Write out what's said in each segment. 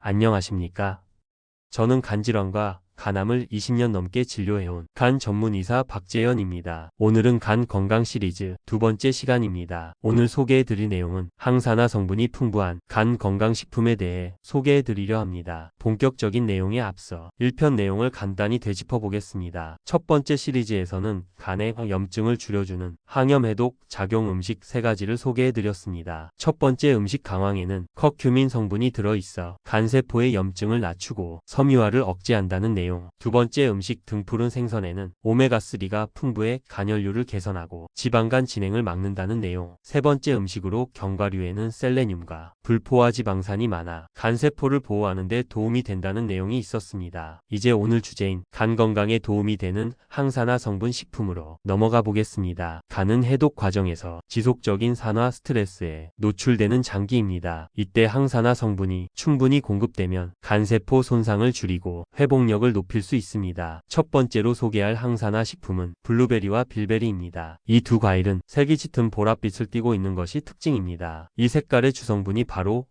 안녕하십니까? 저는 간질환과 간암을 20년 넘게 진료해온 간 전문의사 박재현입니다. 오늘은 간 건강 시리즈 두 번째 시간입니다. 오늘 소개해드릴 내용은 항산화 성분이 풍부한 간 건강식품에 대해 소개해드리려 합니다. 본격적인 내용에 앞서 1편 내용을 간단히 되짚어 보겠습니다. 첫 번째 시리즈에서는 간의 염증을 줄여주는 항염 해독 작용 음식 3가지를 소개해드렸습니다. 첫 번째 음식 강황에는 커큐민 성분이 들어있어 간세포의 염증을 낮추고 섬유화를 억제한다는 내용. 두 번째 음식 등푸른 생선에는 오메가3가 풍부해 간혈류를 개선하고 지방간 진행을 막는다는 내용. 세 번째 음식으로 견과류에는 셀레늄과 불포화 지방산이 많아 간세포를 보호하는 데 도움이 된다는 내용이 있었습니다. 이제 오늘 주제인 간 건강에 도움이 되는 항산화 성분 식품으로 넘어가 보겠습니다. 간은 해독 과정에서 지속적인 산화 스트레스에 노출되는 장기입니다. 이때 항산화 성분이 충분히 공급되면 간세포 손상을 줄이고 회복력을 높일 수 있습니다. 첫 번째로 소개할 항산화 식품은 블루베리와 빌베리입니다. 이 두 과일은 색이 짙은 보랏빛을 띠고 있는 것이 특징입니다. 이 색깔의 주성분이 바로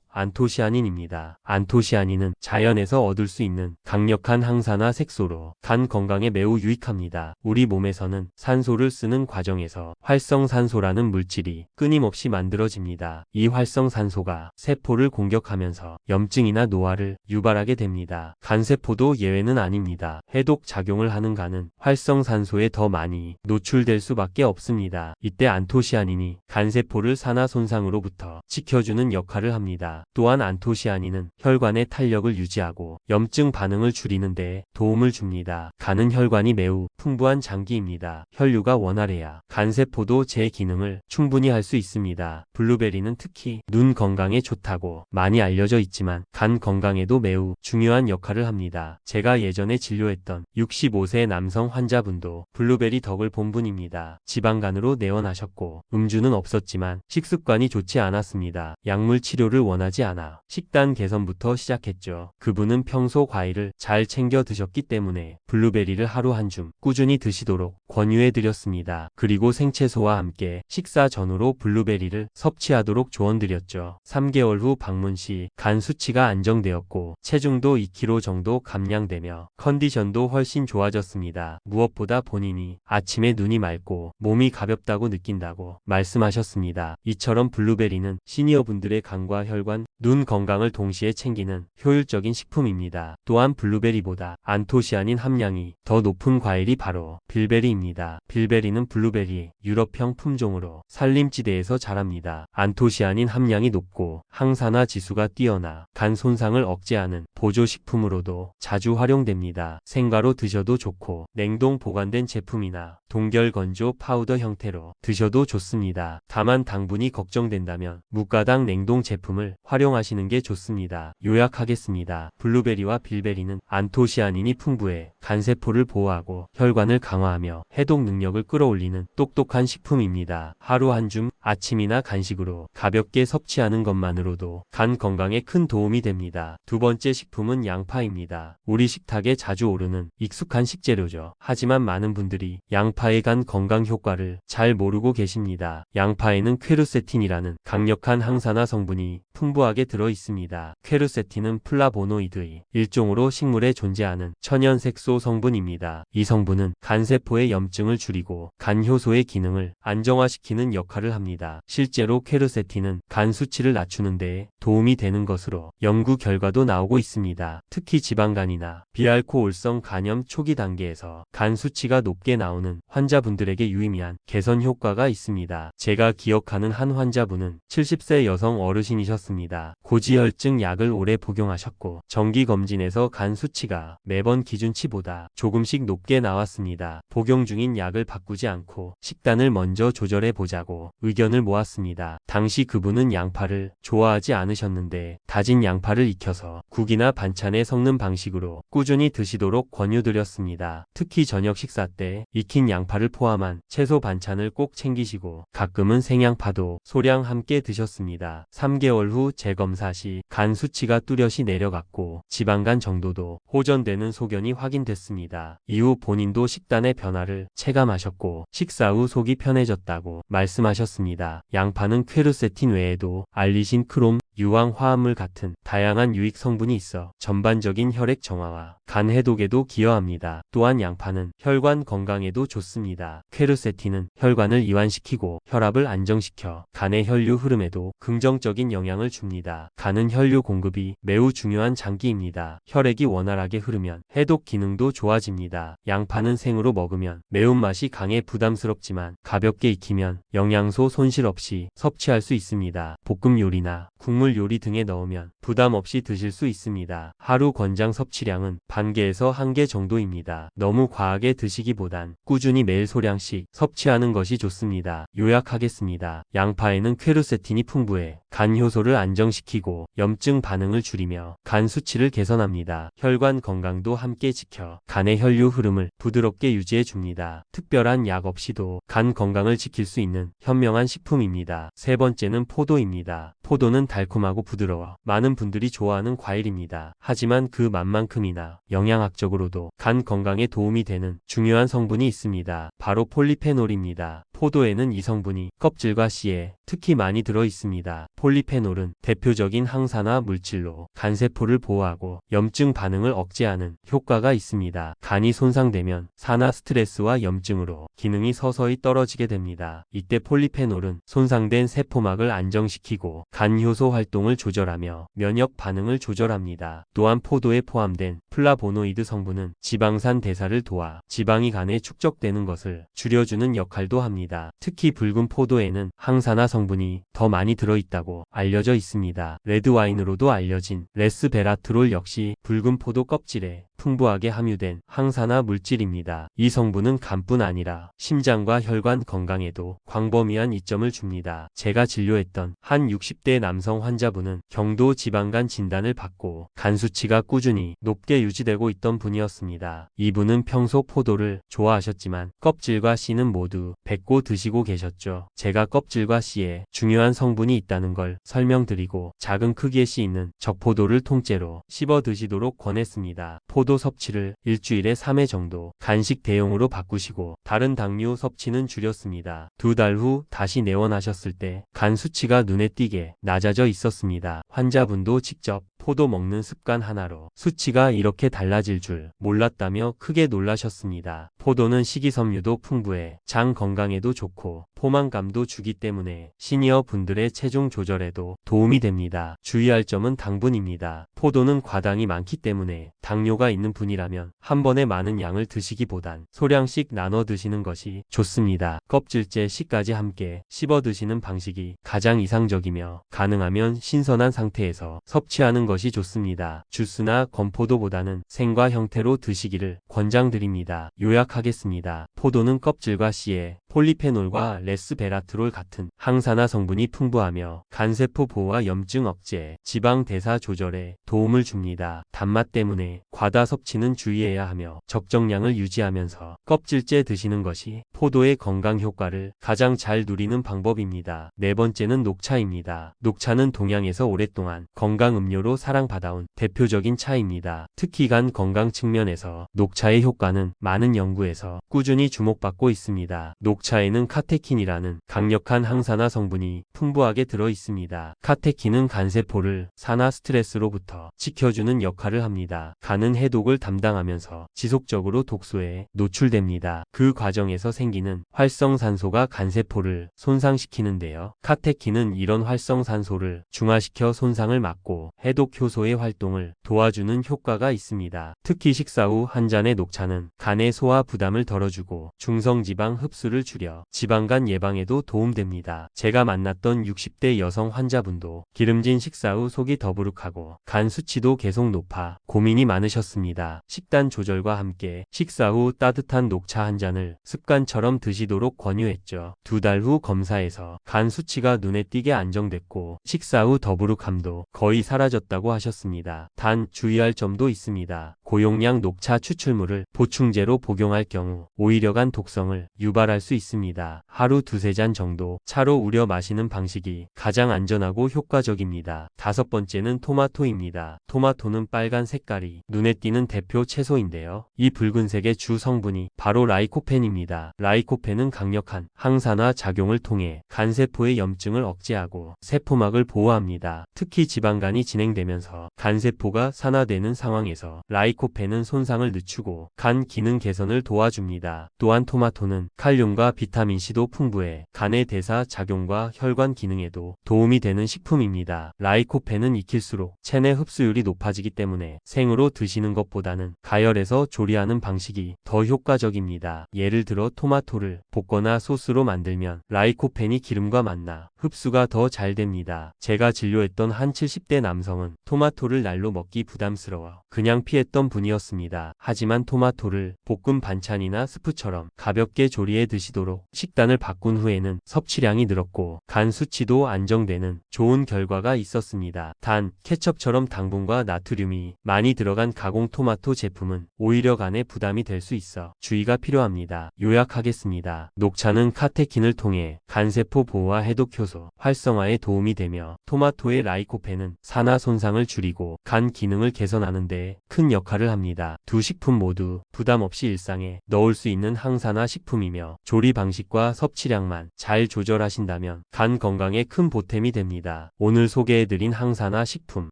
안토시아닌입니다. 안토시아닌은 자연에서 얻을 수 있는 강력한 항산화 색소로 간 건강에 매우 유익합니다. 우리 몸에서는 산소를 쓰는 과정에서 활성산소라는 물질이 끊임없이 만들어집니다. 이 활성산소가 세포를 공격하면서 염증이나 노화를 유발하게 됩니다. 간세포도 예외는 아닙니다. 해독 작용을 하는 간은 활성산소에 더 많이 노출될 수밖에 없습니다. 이때 안토시아닌이 간세포를 산화 손상으로부터 지켜주는 역할을 합니다. 또한 안토시아닌은 혈관의 탄력을 유지하고 염증 반응을 줄이는 데 도움을 줍니다. 간은 혈관이 매우 풍부한 장기입니다. 혈류가 원활해야 간세포도 제 기능을 충분히 할 수 있습니다. 블루베리는 특히 눈 건강에 좋다고 많이 알려져 있지만 간 건강에도 매우 중요한 역할을 합니다. 제가 예전에 진료했던 65세 남성 환자분도 블루베리 덕을 본 분입니다. 지방간으로 내원하셨고 음주는 없었지만 식습관이 좋지 않았습니다. 약물 치료를 원하지 않아 식단 개선부터 시작했죠. 그분은 평소 과일을 잘 챙겨 드셨기 때문에 블루베리를 하루 한 줌 꾸준히 드시도록 권유해드렸습니다. 그리고 생채소와 함께 식사 전후로 블루베리를 섭취하도록 조언드렸죠. 3개월 후 방문 시 간 수치가 안정되었고 체중도 2kg 정도 감량되며 컨디션도 훨씬 좋아졌습니다. 무엇보다 본인이 아침에 눈이 맑고 몸이 가볍다고 느낀다고 말씀하셨습니다. 이처럼 블루베리는 시니어분들의 간과 혈관, 눈 건강을 동시에 챙기는 효율적인 식품입니다. 또한 블루베리보다 안토시아닌 함량이 더 높은 과일이 바로 빌베리입니다. 빌베리는 블루베리의 유럽형 품종으로 산림지대에서 자랍니다. 안토시아닌 함량이 높고 항산화 지수가 뛰어나 간 손상을 억제하는 보조식품으로도 자주 활용됩니다. 생과로 드셔도 좋고 냉동 보관된 제품이나 동결 건조 파우더 형태로 드셔도 좋습니다. 다만 당분이 걱정된다면 무가당 냉동 제품을 활용하시는 게 좋습니다. 요약하겠습니다. 블루베리와 빌베리는 안토시아닌이 풍부해 간세포를 보호하고 혈관을 강화하며 해독 능력을 끌어올리는 똑똑한 식품입니다. 하루 한 줌 아침이나 간식으로 가볍게 섭취하는 것만으로도 간 건강에 큰 도움이 됩니다. 두 번째 식품은 양파입니다. 우리 식탁에 자주 오르는 익숙한 식재료죠. 하지만 많은 분들이 양파의 간 건강 효과를 잘 모르고 계십니다. 양파에는 퀘르세틴이라는 강력한 항산화 성분이 풍부하게 들어 있습니다. 퀘르세틴은 플라보노이드의 일종으로 식물에 존재하는 천연색소 성분입니다. 이 성분은 간세포의 염증을 줄이고 간 효소의 기능을 안정화시키는 역할을 합니다. 실제로 퀘르세틴은 간 수치를 낮추는 데 도움이 되는 것으로 연구 결과도 나오고 있습니다. 특히 지방간이나 비알코올성 간염 초기 단계에서 간 수치가 높게 나오는 환자분들에게 유의미한 개선 효과가 있습니다. 제가 기억하는 한 환자분은 70세 여성 어르신이셨습니다. 고지혈증 약을 오래 복용하셨고 정기검진에서 간 수치가 매번 기준치보다 조금씩 높게 나왔습니다. 복용 중인 약을 바꾸지 않고 식단을 먼저 조절해 보자고 의견을 모았습니다. 당시 그분은 양파를 좋아하지 않으셨는데 다진 양파를 익혀서 국이나 반찬에 섞는 방식으로 꾸준히 드시도록 권유드렸습니다. 특히 저녁 식사 때 익힌 양파를 포함한 채소 반찬을 꼭 챙기시고 가끔은 생양파도 소량 함께 드셨습니다. 3개월 후 재검사 시 간 수치가 뚜렷이 내려갔고 지방간 정도도 호전되는 소견이 확인됐습니다. 이후 본인도 식단의 변화를 체감하셨고 식사 후 속이 편해졌다고 말씀하셨습니다. 양파는 퀘르세틴 외에도 알리신, 크롬, 유황 화합물 같은 다양한 유익 성분이 있어 전반적인 혈액 정화와 간 해독에도 기여합니다. 또한 양파는 혈관 건강에도 좋습니다. 퀘르세틴은 혈관을 이완시키고 혈압을 안정시켜 간의 혈류 흐름에도 긍정적인 영향을 줍니다. 간은 혈류 공급이 매우 중요한 장기입니다. 혈액이 원활하게 흐르면 해독 기능도 좋아집니다. 양파는 생으로 먹으면 매운맛이 강해 부담스럽지만 가볍게 익히면 영양소 손실 없이 섭취할 수 있습니다. 볶음 요리나 국물 요리 등에 넣으면 부담 없이 드실 수 있습니다. 하루 권장 섭취량은 반 개에서 1개 정도입니다. 너무 과하게 드시기보단 꾸준히 매일 소량씩 섭취하는 것이 좋습니다. 요약하겠습니다. 양파에는 퀘르세틴이 풍부해 간 효소를 안정시키고 염증 반응을 줄이며 간 수치를 개선합니다. 혈관 건강도 함께 지켜 간의 혈류 흐름을 부드럽게 유지해 줍니다. 특별한 약 없이도 간 건강을 지킬 수 있는 현명한 식품입니다. 세 번째는 포도입니다. 포도는 달콤하고 부드러워 많은 분들이 좋아하는 과일입니다. 하지만 그 맛만큼이나 영양학적으로도 간 건강에 도움이 되는 중요한 성분이 있습니다. 바로 폴리페놀입니다. 포도에는 이 성분이 껍질과 씨에 특히 많이 들어 있습니다. 폴리페놀은 대표적인 항산화 물질로 간세포를 보호하고 염증 반응을 억제하는 효과가 있습니다. 간이 손상되면 산화 스트레스와 염증으로 기능이 서서히 떨어지게 됩니다. 이때 폴리페놀은 손상된 세포막을 안정시키고 간 효소 활동을 조절하며 면역 반응을 조절합니다. 또한 포도에 포함된 플라보노이드 성분은 지방산 대사를 도와 지방이 간에 축적되는 것을 줄여주는 역할도 합니다. 특히 붉은 포도에는 항산화 성분이 더 많이 들어있다고 알려져 있습니다. 레드와인으로도 알려진 레스베라트롤 역시 붉은 포도 껍질에 풍부하게 함유된 항산화 물질입니다. 이 성분은 간뿐 아니라 심장과 혈관 건강에도 광범위한 이점을 줍니다. 제가 진료했던 한 60대 남성 환자분은 경도 지방간 진단을 받고 간 수치가 꾸준히 높게 유지되고 있던 분이었습니다. 이분은 평소 포도를 좋아하셨지만 껍질과 씨는 모두 뱉고 드시고 계셨죠. 제가 껍질과 씨에 중요한 성분이 있다는 걸 설명드리고 작은 크기의 씨 있는 적포도를 통째로 씹어 드시도록 권했습니다. 포도 섭취를 일주일에 3회 정도 간식 대용으로 바꾸시고 다른 당류 섭취는 줄였습니다. 2달 후 다시 내원하셨을 때 간 수치가 눈에 띄게 낮아져 있었습니다. 환자분도 직접 포도 먹는 습관 하나로 수치가 이렇게 달라질 줄 몰랐다며 크게 놀라셨습니다. 포도는 식이섬유도 풍부해 장 건강에도 좋고 포만감도 주기 때문에 시니어 분들의 체중 조절에도 도움이 됩니다. 주의할 점은 당분입니다. 포도는 과당이 많기 때문에 당뇨가 있는 분이라면 한 번에 많은 양을 드시기보단 소량씩 나눠 드시는 것이 좋습니다. 껍질째 씨까지 함께 씹어 드시는 방식이 가장 이상적이며 가능하면 신선한 상태에서 섭취하는 것이 좋습니다. 주스나 건포도보다는 생과 형태로 드시기를 권장드립니다. 요약하겠습니다. 포도는 껍질과 씨에 폴리페놀과 레스베라트롤 같은 항산화 성분이 풍부하며 간세포 보호와 염증 억제, 지방 대사 조절에 도움을 줍니다. 단맛 때문에 과다 섭취는 주의해야 하며 적정량을 유지하면서 껍질째 드시는 것이 포도의 건강 효과를 가장 잘 누리는 방법입니다. 네 번째는 녹차입니다. 녹차는 동양에서 오랫동안 건강 음료로 사랑받아온 대표적인 차입니다. 특히 간 건강 측면에서 녹차의 효과는 많은 연구에서 꾸준히 주목받고 있습니다. 녹차에는 카테킨이라는 강력한 항산화 성분이 풍부하게 들어 있습니다. 카테킨은 간세포를 산화 스트레스로부터 지켜주는 역할을 합니다. 간은 해독을 담당하면서 지속적으로 독소에 노출됩니다. 그 과정에서 생기는 활성산소가 간세포를 손상시키는데요. 카테킨은 이런 활성산소를 중화시켜 손상을 막고 해독 효소의 활동을 도와주는 효과가 있습니다. 특히 식사 후 한 잔의 녹차는 간의 소화 부담을 덜어주고 중성지방 흡수를 줄여 지방간 예방에도 도움됩니다. 제가 만났던 60대 여성 환자분도 기름진 식사 후 속이 더부룩하고 간 수치도 계속 높아 고민이 많으셨습니다. 식단 조절과 함께 식사 후 따뜻한 녹차 한 잔을 습관처럼 드시도록 권유했죠. 2달 후 검사에서 간 수치가 눈에 띄게 안정됐고 식사 후 더부룩함도 거의 사라졌다고 하셨습니다. 단 주의할 점도 있습니다. 고용량 녹차 추출물을 보충제로 복용할 경우 오히려 간 독성을 유발할 수 있습니다. 하루 두세 잔 정도 차로 우려 마시는 방식이 가장 안전하고 효과적입니다. 다섯 번째는 토마토입니다. 토마토는 빨간 색깔이 눈에 띄는 대표 채소인데요. 이 붉은색의 주 성분이 바로 라이코펜입니다. 라이코펜은 강력한 항산화 작용을 통해 간세포의 염증을 억제하고 세포막을 보호합니다. 특히 지방간이 진행되면서 간세포가 산화되는 상황에서 라이코펜은 손상을 늦추고 간 기능 개선을 도와줍니다. 또한 토마토는 칼륨과 비타민C도 풍부해 간의 대사 작용과 혈관 기능에도 도움이 되는 식품입니다. 라이코펜은 익힐수록 체내 흡수율이 높아지기 때문에 생으로 드시는 것보다는 가열해서 조리하는 방식이 더 효과적입니다. 예를 들어 토마토를 볶거나 소스로 만들면 라이코펜이 기름과 만나 흡수가 더 잘 됩니다. 제가 진료했던 한 70대 남성은 토마토를 날로 먹기 부담스러워 그냥 피했던 분이었습니다. 하지만 토마토를 볶음 반찬이나 스프처럼 가볍게 조리해 드시도록 식단을 바꾼 후에는 섭취량이 늘었고 간 수치도 안정되는 좋은 결과가 있었습니다. 단, 케첩처럼 당분과 나트륨이 많이 들어간 가공 토마토 제품은 오히려 간에 부담이 될 수 있어 주의가 필요합니다. 요약하겠습니다. 녹차는 카테킨을 통해 간세포 보호와 해독 효소 활성화에 도움이 되며 토마토의 라이코펜은 산화 손상을 줄이고 간 기능을 개선하는 데 큰 역할을 합니다. 두 식품 모두 부담 없이 일상에 넣을 수 있는 항산화 식품이며 조리 방식과 섭취량만 잘 조절하신다면 간 건강에 큰 보탬이 됩니다. 오늘 소개해드린 항산화 식품,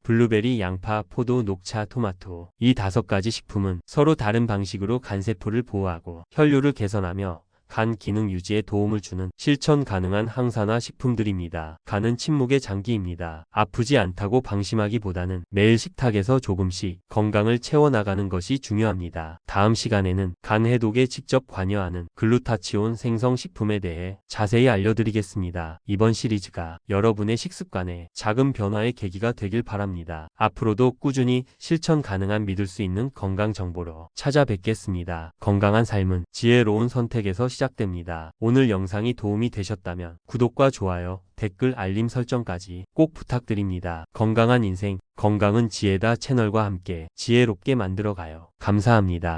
블루베리, 양파, 포도, 녹차, 토마토 이 5가지 식품은 서로 다른 방식으로 간세포를 보호하고 혈류를 개선하며 간 기능 유지에 도움을 주는 실천 가능한 항산화 식품들입니다. 간은 침묵의 장기입니다. 아프지 않다고 방심하기보다는 매일 식탁에서 조금씩 건강을 채워나가는 것이 중요합니다. 다음 시간에는 간 해독에 직접 관여하는 글루타치온 생성 식품에 대해 자세히 알려드리겠습니다. 이번 시리즈가 여러분의 식습관에 작은 변화의 계기가 되길 바랍니다. 앞으로도 꾸준히 실천 가능한 믿을 수 있는 건강 정보로 찾아뵙겠습니다. 건강한 삶은 지혜로운 선택에서 시작됩니다. 오늘 영상이 도움이 되셨다면 구독과 좋아요, 댓글, 알림 설정까지 꼭 부탁드립니다. 건강한 인생, 건강은 지혜다 채널과 함께 지혜롭게 만들어가요. 감사합니다.